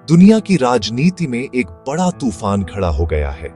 दुनिया की राजनीति में एक बड़ा तूफान खड़ा हो गया है।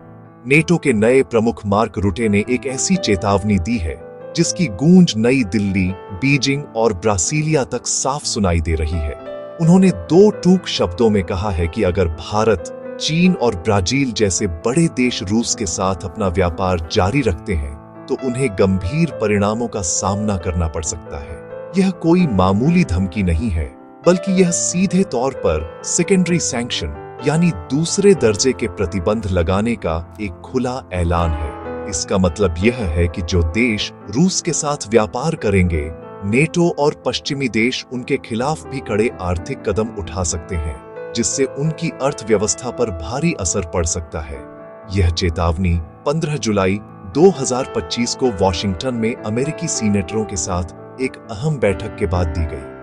नेटो के नए प्रमुख मार्क रुटे ने एक ऐसी चेतावनी दी है जिसकी गूंज नई दिल्ली, बीजिंग और ब्रासीलिया तक साफ सुनाई दे रही है। उन्होंने दो टूक शब्दों में कहा है कि अगर भारत, चीन और ब्राजील जैसे बड़े देश रूस के साथ अपना व्यापार जारी रखते हैं तो उन्हें गंभीर परिणामों का सामना करना पड़ सकता है। यह कोई मामूली धमकी नहीं है, बल्कि यह सीधे तौर पर सेकेंडरी सैंक्शन यानी दूसरे दर्जे के प्रतिबंध लगाने का एक खुला ऐलान है। इसका मतलब यह है कि जो देश रूस के साथ व्यापार करेंगे, नेटो और पश्चिमी देश उनके खिलाफ भी कड़े आर्थिक कदम उठा सकते हैं, जिससे उनकी अर्थव्यवस्था पर भारी असर पड़ सकता है। यह चेतावनी 15 जुलाई 2025 को वॉशिंगटन में अमेरिकी सीनेटरों के साथ एक अहम बैठक के बाद दी गई।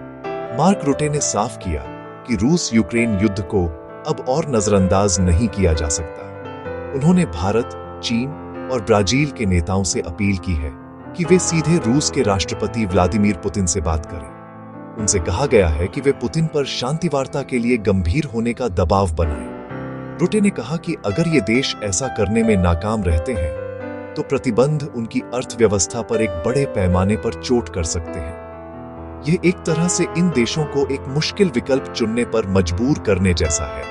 मार्क रुटे ने साफ किया कि रूस यूक्रेन युद्ध को अब और नजरअंदाज नहीं किया जा सकता। उन्होंने भारत, चीन और ब्राजील के नेताओं से अपील की है कि वे सीधे रूस के राष्ट्रपति व्लादिमीर पुतिन से बात करें। उनसे कहा गया है कि वे पुतिन पर शांति वार्ता के लिए गंभीर होने का दबाव बनाएं। रुटे ने कहा कि अगर ये देश ऐसा करने में नाकाम रहते हैं तो प्रतिबंध उनकी अर्थव्यवस्था पर एक बड़े पैमाने पर चोट कर सकते हैं। यह एक तरह से इन देशों को एक मुश्किल विकल्प चुनने पर मजबूर करने जैसा है।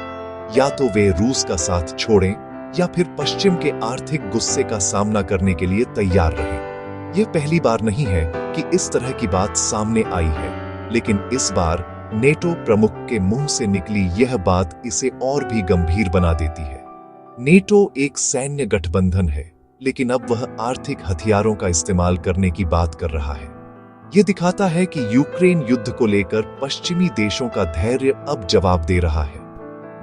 या तो वे रूस का साथ छोड़ें या फिर पश्चिम के आर्थिक गुस्से का सामना करने के लिए तैयार रहें। यह पहली बार नहीं है कि इस तरह की बात सामने आई है, लेकिन इस बार नेटो प्रमुख के मुंह से निकली यह बात इसे और भी गंभीर बना देती है। नेटो एक सैन्य गठबंधन है, लेकिन अब वह आर्थिक हथियारों का इस्तेमाल करने की बात कर रहा है। यह दिखाता है कि यूक्रेन युद्ध को लेकर पश्चिमी देशों का धैर्य अब जवाब दे रहा है।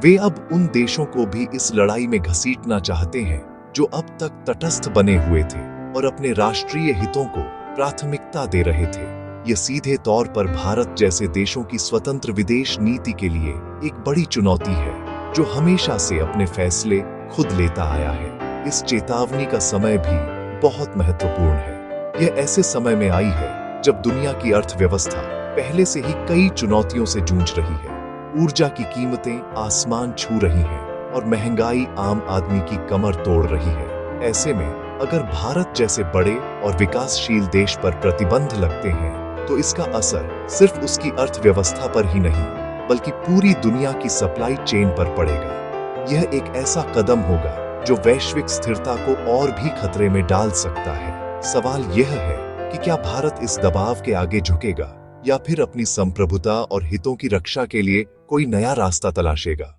वे अब उन देशों को भी इस लड़ाई में घसीटना चाहते हैं जो अब तक तटस्थ बने हुए थे और अपने राष्ट्रीय हितों को प्राथमिकता दे रहे थे। यह सीधे तौर पर भारत जैसे देशों की स्वतंत्र विदेश नीति के लिए एक बड़ी चुनौती है, जो हमेशा से अपने फैसले खुद लेता आया है। इस चेतावनी का समय भी बहुत महत्वपूर्ण है। यह ऐसे समय में आई है जब दुनिया की अर्थव्यवस्था पहले से ही कई चुनौतियों से जूझ रही है। ऊर्जा की कीमतें आसमान छू रही हैं और महंगाई आम आदमी की कमर तोड़ रही है। ऐसे में अगर भारत जैसे बड़े और विकासशील देश पर प्रतिबंध लगते हैं तो इसका असर सिर्फ उसकी अर्थव्यवस्था पर ही नहीं, बल्कि पूरी दुनिया की सप्लाई चेन पर पड़ेगा। यह एक ऐसा कदम होगा जो वैश्विक स्थिरता को और भी खतरे में डाल सकता है। सवाल यह है कि क्या भारत इस दबाव के आगे झुकेगा या फिर अपनी संप्रभुता और हितों की रक्षा के लिए कोई नया रास्ता तलाशेगा।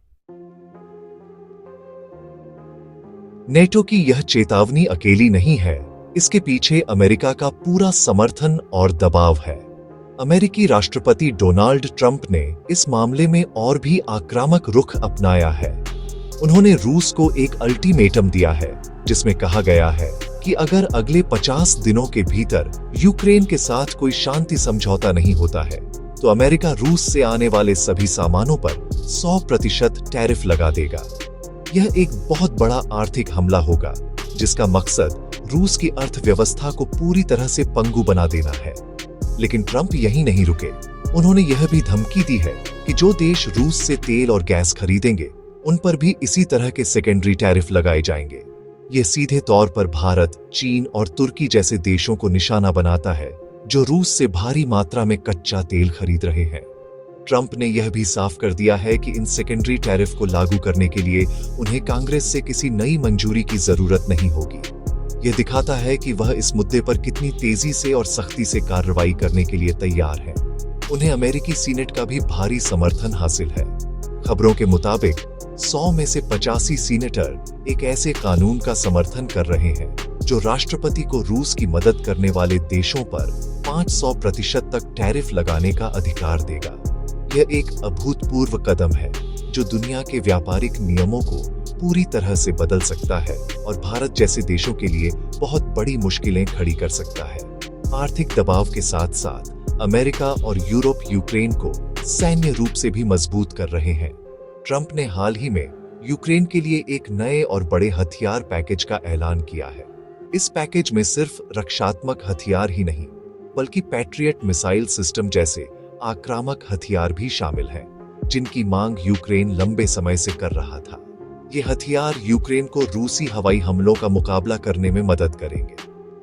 नेटो की यह चेतावनी अकेली नहीं है, इसके पीछे अमेरिका का पूरा समर्थन और दबाव है। अमेरिकी राष्ट्रपति डोनाल्ड ट्रंप ने इस मामले में और भी आक्रामक रुख अपनाया है। उन्होंने रूस को एक अल्टीमेटम दिया है जिसमें कहा गया है कि अगर अगले 50 दिनों के भीतर यूक्रेन के साथ कोई शांति समझौता नहीं होता है तो अमेरिका रूस से आने वाले सभी सामानों पर 100% टैरिफ लगा देगा। यह एक बहुत बड़ा आर्थिक हमला होगा जिसका मकसद रूस की अर्थव्यवस्था को पूरी तरह से पंगु बना देना है। लेकिन ट्रंप यहीं नहीं रुके। उन्होंने यह भी धमकी दी है कि जो देश रूस से तेल और गैस खरीदेंगे उन पर भी इसी तरह के सेकेंडरी टैरिफ लगाए जाएंगे। यह सीधे तौर पर भारत, चीन और तुर्की जैसे देशों को निशाना बनाता है जो रूस से भारी मात्रा में कच्चा तेल खरीद रहे हैं। ट्रंप ने यह भी साफ कर दिया है कि इन सेकेंडरी टैरिफ को लागू करने के लिए उन्हें कांग्रेस से किसी नई मंजूरी की जरूरत नहीं होगी। यह दिखाता है कि वह इस मुद्दे पर कितनी तेजी से और सख्ती से कार्रवाई करने के लिए तैयार है। उन्हें अमेरिकी सीनेट का भी भारी समर्थन हासिल है। खबरों के मुताबिक 100 में से 85 सीनेटर एक ऐसे कानून का समर्थन कर रहे हैं जो राष्ट्रपति को रूस की मदद करने वाले देशों पर 500% तक टैरिफ लगाने का अधिकार देगा। यह एक अभूतपूर्व कदम है जो दुनिया के व्यापारिक नियमों को पूरी तरह से बदल सकता है और भारत जैसे देशों के लिए बहुत बड़ी मुश्किलें खड़ी कर सकता है। आर्थिक दबाव के साथ साथ अमेरिका और यूरोप यूक्रेन को सैन्य रूप से भी मजबूत कर रहे हैं। ट्रंप ने हाल ही में यूक्रेन के लिए एक नए और बड़े हथियार पैकेज का ऐलान किया है। इस पैकेज में सिर्फ रक्षात्मक हथियार ही नहीं, बल्कि पैट्रियट मिसाइल सिस्टम जैसे आक्रामक हथियार भी शामिल हैं। जिनकी मांग यूक्रेन लंबे समय से कर रहा था। ये हथियार यूक्रेन को रूसी हवाई हमलों का मुकाबला करने में मदद करेंगे।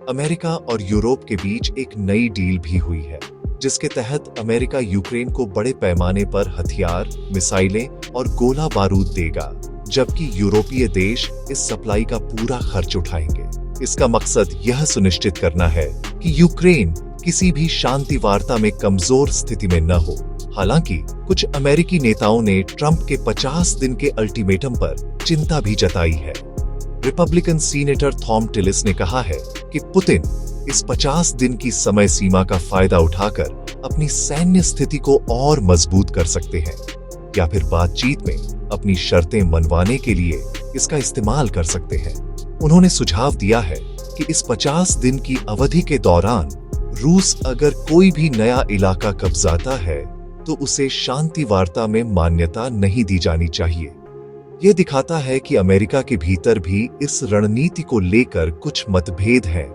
अमेरिका और यूरोप के बीच एक नई डील भी हुई है, जिसके तहत अमेरिका यूक्रेन को बड़े पैमाने पर हथियार, मिसाइलें और गोला बारूद देगा, जबकि यूरोपीय देश इस सप्लाई का पूरा खर्च उठाएंगे। इसका मकसद यह सुनिश्चित करना है कि यूक्रेन किसी भी शांति वार्ता में कमजोर स्थिति में न हो। हालांकि कुछ अमेरिकी नेताओं ने ट्रंप के 50 दिन के अल्टीमेटम पर चिंता भी जताई है। रिपब्लिकन सीनेटर थॉम टिलिस ने कहा है कि पुतिन इस 50 दिन की समय सीमा का फायदा उठाकर अपनी सैन्य स्थिति को और मजबूत कर सकते हैं, या फिर बातचीत में अपनी शर्तें मनवाने के लिए इसका इस्तेमाल कर सकते हैं। उन्होंने सुझाव दिया है कि इस 50 दिन की अवधि के दौरान रूस अगर कोई भी नया इलाका कब्जाता है तो उसे शांति वार्ता में मान्यता नहीं दी जानी चाहिए। यह दिखाता है कि अमेरिका के भीतर भी इस रणनीति को लेकर कुछ मतभेद हैं,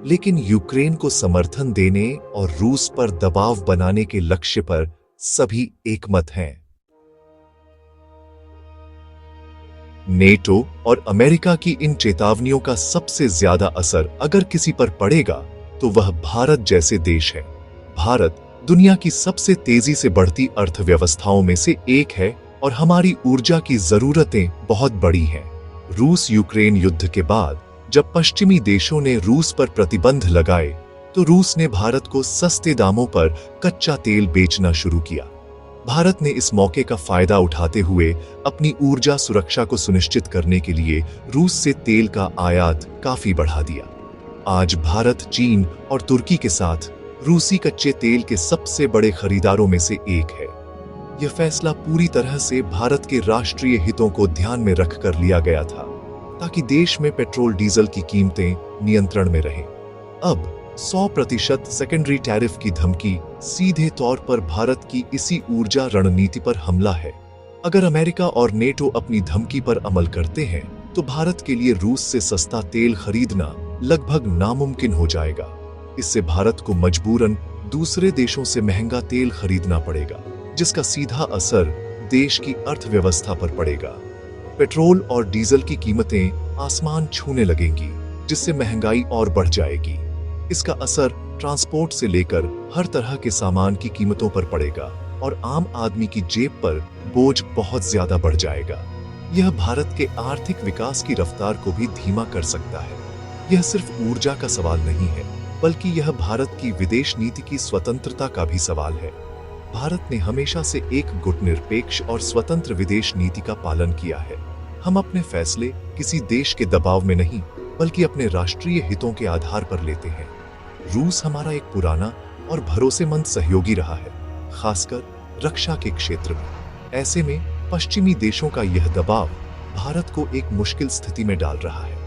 लेकिन यूक्रेन को समर्थन देने और रूस पर दबाव बनाने के लक्ष्य पर सभी एकमत हैं। नेटो और अमेरिका की इन चेतावनियों का सबसे ज्यादा असर अगर किसी पर पड़ेगा तो वह भारत जैसे देश है। भारत दुनिया की सबसे तेजी से बढ़ती अर्थव्यवस्थाओं में से एक है और हमारी ऊर्जा की जरूरतें बहुत बड़ी हैं। रूस यूक्रेन युद्ध के बाद जब पश्चिमी देशों ने रूस पर प्रतिबंध लगाए तो रूस ने भारत को सस्ते दामों पर कच्चा तेल बेचना शुरू किया। भारत ने इस मौके का फायदा उठाते हुए अपनी ऊर्जा सुरक्षा को सुनिश्चित करने के लिए रूस से तेल का आयात काफी बढ़ा दिया। आज भारत चीन और तुर्की के साथ रूसी कच्चे तेल के सबसे बड़े खरीदारों में से एक है। यह फैसला पूरी तरह से भारत के राष्ट्रीय हितों को ध्यान में रखकर लिया गया था, ताकि देश में पेट्रोल डीजल की कीमतें नियंत्रण में रहें। अब 100% सेकेंडरी टैरिफ की धमकी सीधे तौर पर भारत की इसी ऊर्जा रणनीति पर हमला है। अगर अमेरिका और नेटो अपनी धमकी पर अमल करते हैं तो भारत के लिए रूस से सस्ता तेल खरीदना लगभग नामुमकिन हो जाएगा। इससे भारत को मजबूरन दूसरे देशों से महंगा तेल खरीदना पड़ेगा, जिसका सीधा असर देश की अर्थव्यवस्था पर पड़ेगा। पेट्रोल और डीजल की कीमतें आसमान छूने लगेंगी, जिससे महंगाई और बढ़ जाएगी। इसका असर ट्रांसपोर्ट से लेकर हर तरह के सामान की कीमतों पर पड़ेगा और आम आदमी की जेब पर बोझ बहुत ज्यादा बढ़ जाएगा। यह भारत के आर्थिक विकास की रफ्तार को भी धीमा कर सकता है। यह सिर्फ ऊर्जा का सवाल नहीं है, बल्कि यह भारत की विदेश नीति की स्वतंत्रता का भी सवाल है। भारत ने हमेशा से एक गुटनिरपेक्ष और स्वतंत्र विदेश नीति का पालन किया है। हम अपने फैसले किसी देश के दबाव में नहीं, बल्कि अपने राष्ट्रीय हितों के आधार पर लेते हैं। रूस हमारा एक पुराना और भरोसेमंद सहयोगी रहा है, खासकर रक्षा के क्षेत्र में। ऐसे में पश्चिमी देशों का यह दबाव भारत को एक मुश्किल स्थिति में डाल रहा है।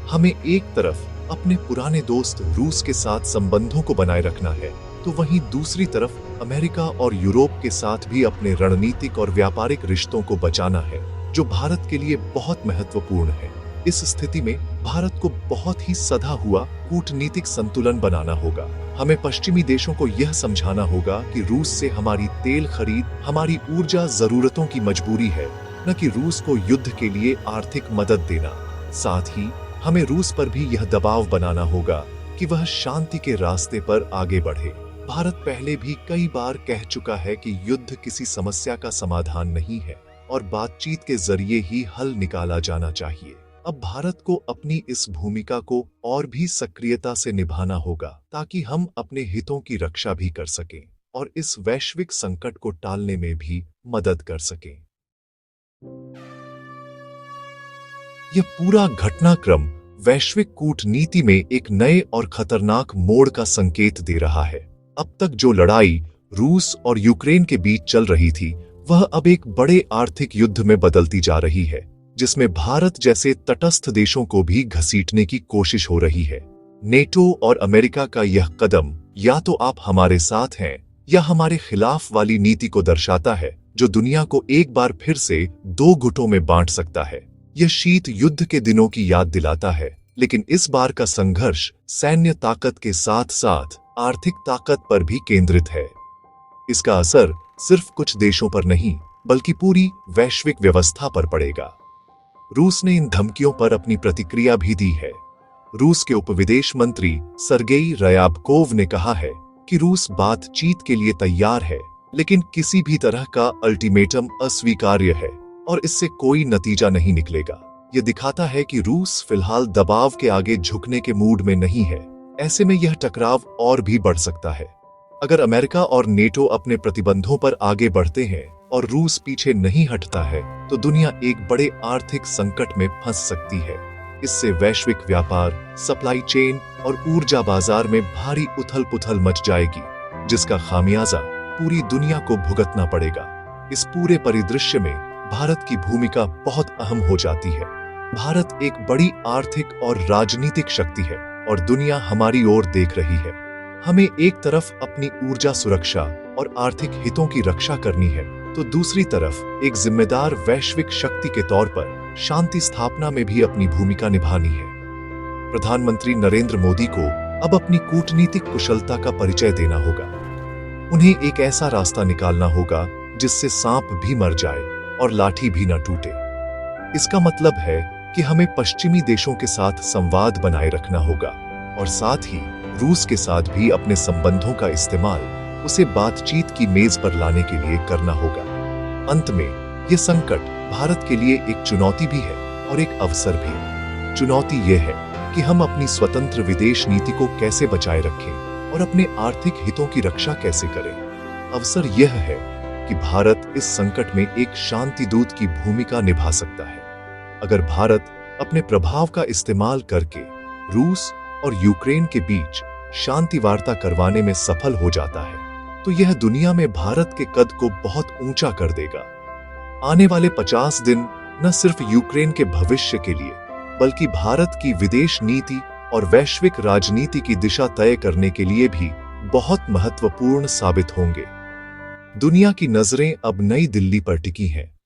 हमें एक तरफ अपने पुराने दोस्त रूस के साथ संबंधों को बनाए रखना है, तो वहीं दूसरी तरफ अमेरिका और यूरोप के साथ भी अपने रणनीतिक और व्यापारिक रिश्तों को बचाना है, जो भारत के लिए बहुत महत्वपूर्ण है। इस स्थिति में भारत को बहुत ही सधा हुआ कूटनीतिक संतुलन बनाना होगा। हमें पश्चिमी देशों को यह समझाना होगा कि रूस से हमारी तेल खरीद हमारी ऊर्जा जरूरतों की मजबूरी है, न कि रूस को युद्ध के लिए आर्थिक मदद देना। साथ ही हमें रूस पर भी यह दबाव बनाना होगा कि वह शांति के रास्ते पर आगे बढ़े। भारत पहले भी कई बार कह चुका है कि युद्ध किसी समस्या का समाधान नहीं है और बातचीत के जरिए ही हल निकाला जाना चाहिए। अब भारत को अपनी इस भूमिका को और भी सक्रियता से निभाना होगा, ताकि हम अपने हितों की रक्षा भी कर सकें और इस वैश्विक संकट को टालने में भी मदद कर सकें। यह पूरा घटनाक्रम वैश्विक कूटनीति में एक नए और खतरनाक मोड़ का संकेत दे रहा है। अब तक जो लड़ाई रूस और यूक्रेन के बीच चल रही थी, वह अब एक बड़े आर्थिक युद्ध में बदलती जा रही है, जिसमें भारत जैसे तटस्थ देशों को भी घसीटने की कोशिश हो रही है। नेटो और अमेरिका का यह कदम या तो आप हमारे साथ हैं या हमारे खिलाफ वाली नीति को दर्शाता है, जो दुनिया को एक बार फिर से दो गुटों में बांट सकता है। यह शीत युद्ध के दिनों की याद दिलाता है, लेकिन इस बार का संघर्ष सैन्य ताकत के साथ साथ आर्थिक ताकत पर भी केंद्रित है। इसका असर सिर्फ कुछ देशों पर नहीं, बल्कि पूरी वैश्विक व्यवस्था पर पड़ेगा। रूस ने इन धमकियों पर अपनी प्रतिक्रिया भी दी है। रूस के उपविदेश मंत्री सरगेई रयाबकोव ने कहा है कि रूस बातचीत के लिए तैयार है, लेकिन किसी भी तरह का अल्टीमेटम अस्वीकार्य है और इससे कोई नतीजा नहीं निकलेगा। यह दिखाता है कि रूस फिलहाल दबाव के आगे झुकने के मूड में नहीं है। ऐसे में यह टकराव और भी बढ़ सकता है। अगर अमेरिका और नेटो अपने प्रतिबंधों पर आगे बढ़ते हैं और रूस पीछे नहीं हटता है, तो दुनिया एक बड़े आर्थिक संकट में फंस सकती है। इससे वैश्विक व्यापार, सप्लाई चेन और ऊर्जा बाजार में भारी उथल-पुथल मच जाएगी, जिसका खामियाजा पूरी दुनिया को भुगतना पड़ेगा। इस पूरे परिदृश्य में भारत की भूमिका बहुत अहम हो जाती है। भारत एक बड़ी आर्थिक और राजनीतिक शक्ति है और दुनिया हमारी ओर देख रही है। हमें एक तरफ अपनी ऊर्जा सुरक्षा और आर्थिक हितों की रक्षा करनी है, तो दूसरी तरफ एक जिम्मेदार वैश्विक शक्ति के तौर पर शांति स्थापना में भी अपनी भूमिका निभानी है। प्रधानमंत्री नरेंद्र मोदी को अब अपनी कूटनीतिक कुशलता का परिचय देना होगा। उन्हें एक ऐसा रास्ता निकालना होगा जिससे सांप भी मर जाए और लाठी भी न टूटे। इसका मतलब है कि हमें पश्चिमी देशों के साथ संवाद बनाए रखना होगा और साथ ही रूस के साथ भी अपने संबंधों का इस्तेमाल उसे बातचीत की मेज पर लाने के लिए करना होगा। अंत में यह संकट भारत के लिए एक चुनौती भी है और एक अवसर भी। चुनौती यह है कि हम अपनी स्वतंत्र विदेश नीति को कैसे बचाए रखें और अपने आर्थिक हितों की रक्षा कैसे करें। अवसर यह है कि भारत इस संकट में एक शांति दूत की भूमिका निभा सकता है। अगर भारत अपने प्रभाव का इस्तेमाल करके रूस और यूक्रेन के बीच शांति वार्ता करवाने में सफल हो जाता है, तो यह दुनिया में भारत के कद को बहुत ऊंचा कर देगा। आने वाले 50 दिन न सिर्फ यूक्रेन के भविष्य के लिए, बल्कि भारत की विदेश नीति और वैश्विक राजनीति की दिशा तय करने के लिए भी बहुत महत्वपूर्ण साबित होंगे। दुनिया की नजरें अब नई दिल्ली पर टिकी हैं।